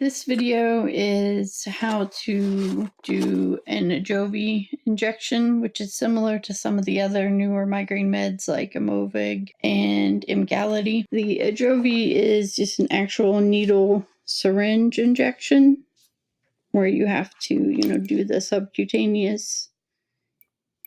This video is how to do an Ajovy injection, which is similar to some of the other newer migraine meds like Aimovig and Emgality. The Ajovy is just an actual needle syringe injection where you have to, do the subcutaneous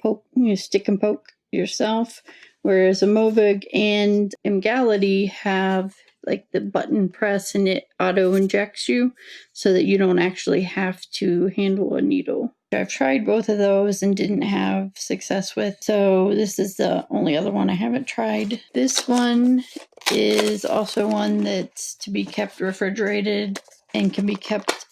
poke, stick and poke yourself, whereas Aimovig and Emgality have like the button press and it auto injects you so that you don't actually have to handle a needle. I've tried both of those and didn't have success with, so this is the only other one I haven't tried. This one is also one that's to be kept refrigerated and can be kept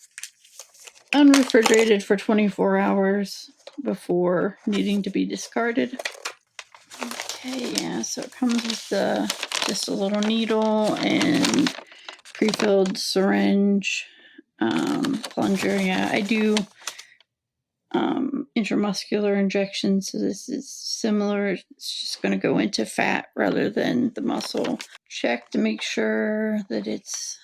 unrefrigerated for 24 hours before needing to be discarded. Okay, yeah, so it comes with just a little needle and pre-filled syringe, plunger. Yeah, I do intramuscular injections, so this is similar. It's just going to go into fat rather than the muscle. Check to make sure that it's,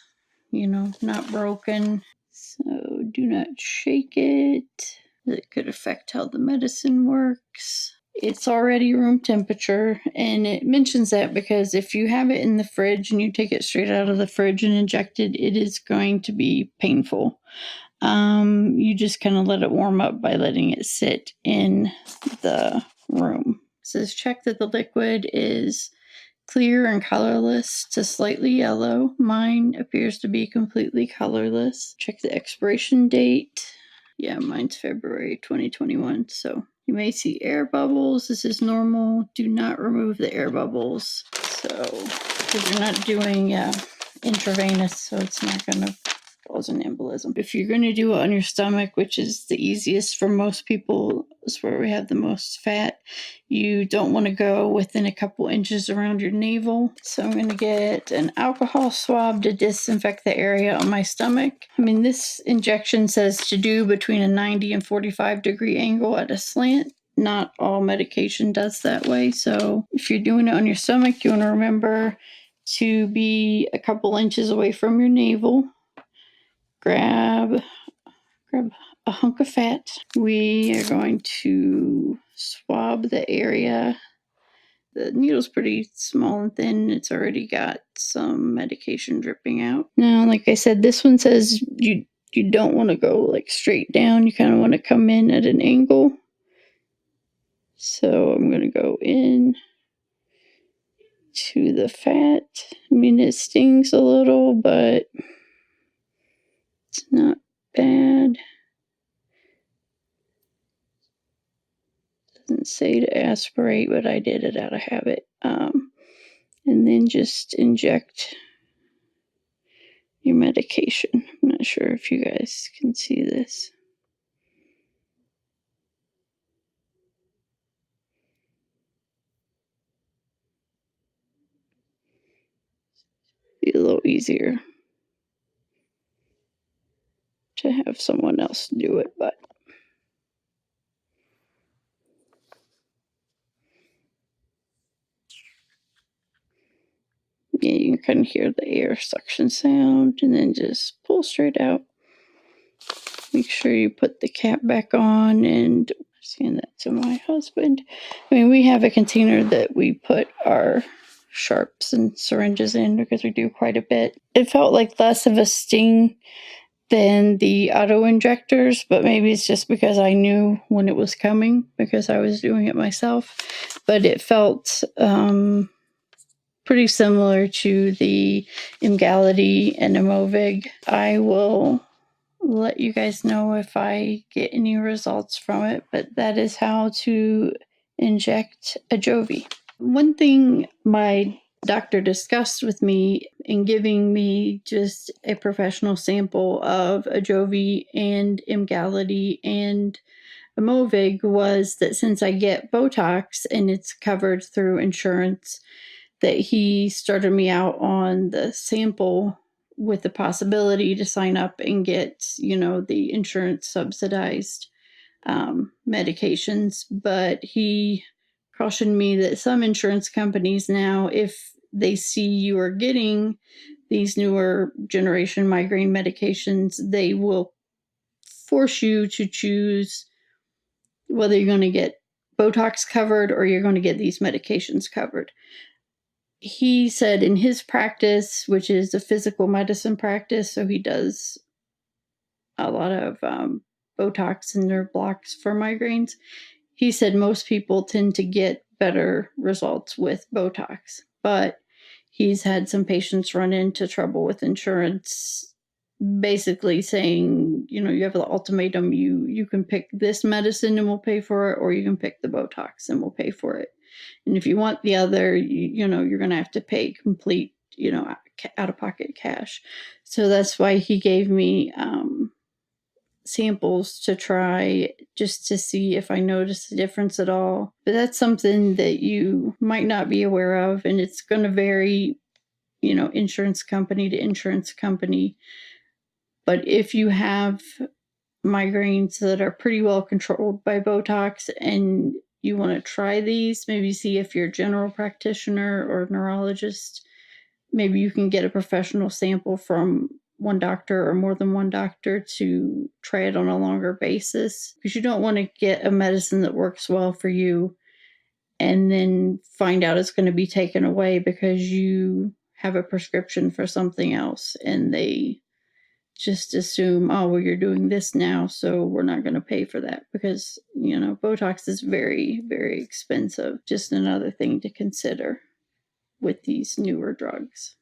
not broken. So do not shake it. That could affect how the medicine works. It's already room temperature, and it mentions that because if you have it in the fridge and you take it straight out of the fridge and inject it, it is going to be painful. You just kind of let it warm up by letting it sit in the room. It says check that the liquid is clear and colorless to slightly yellow. Mine appears to be completely colorless. Check the expiration date. Yeah, mine's February 2021. So you may see air bubbles. This is normal. Do not remove the air bubbles. So, because you're not doing intravenous, so it's not going to cause an embolism. If you're going to do it on your stomach, which is the easiest for most people, is where we have the most fat, you don't want to go within a couple inches around your navel. So I'm going to get an alcohol swab to disinfect the area on my stomach. This injection says to do between a 90 and 45 degree angle at a slant. Not all medication does that way. So if you're doing it on your stomach, you want to remember to be a couple inches away from your navel. Grab a hunk of fat. We are going to swab the area. The needle's pretty small and thin. It's already got some medication dripping out. Now, like I said, this one says you don't want to go like straight down. You kind of want to come in at an angle. So I'm going to go in to the fat. It stings a little, but it's not bad. Doesn't say to aspirate, but I did it out of habit. And then just inject your medication. I'm not sure if you guys can see this. Be a little easier to have someone else do it, but yeah, you can kind of hear the air suction sound, and then just pull straight out. Make sure you put the cap back on, and send that to my husband. We have a container that we put our sharps and syringes in because we do quite a bit. It felt like less of a sting than the auto injectors, but maybe it's just because I knew when it was coming because I was doing it myself. But it felt pretty similar to the Emgality and Aimovig. I will let you guys know if I get any results from it, but that is how to inject Ajovy. One thing my doctor discussed with me in giving me just a professional sample of Ajovy and Emgality and Aimovig was that since I get Botox and it's covered through insurance, that he started me out on the sample with the possibility to sign up and get, the insurance subsidized medications. But he cautioned me that some insurance companies now, if they see you are getting these newer generation migraine medications, they will force you to choose whether you're going to get Botox covered or you're going to get these medications covered. He said in his practice, which is a physical medicine practice, so he does a lot of Botox and nerve blocks for migraines. He said most people tend to get better results with Botox, but he's had some patients run into trouble with insurance, basically saying, you have the ultimatum, you can pick this medicine and we'll pay for it, or you can pick the Botox and we'll pay for it. And if you want the other, you're going to have to pay complete, out-of-pocket cash. So that's why he gave me samples to try just to see if I notice a difference at all. But that's something that you might not be aware of, and it's going to vary, insurance company to insurance company. But if you have migraines that are pretty well controlled by Botox and you want to try these, maybe see if you're a general practitioner or a neurologist, maybe you can get a professional sample from one doctor or more than one doctor to try it on a longer basis, because you don't want to get a medicine that works well for you and then find out it's going to be taken away because you have a prescription for something else and they just assume, oh, well, you're doing this now, so we're not going to pay for that, because, Botox is very, very expensive. Just another thing to consider with these newer drugs.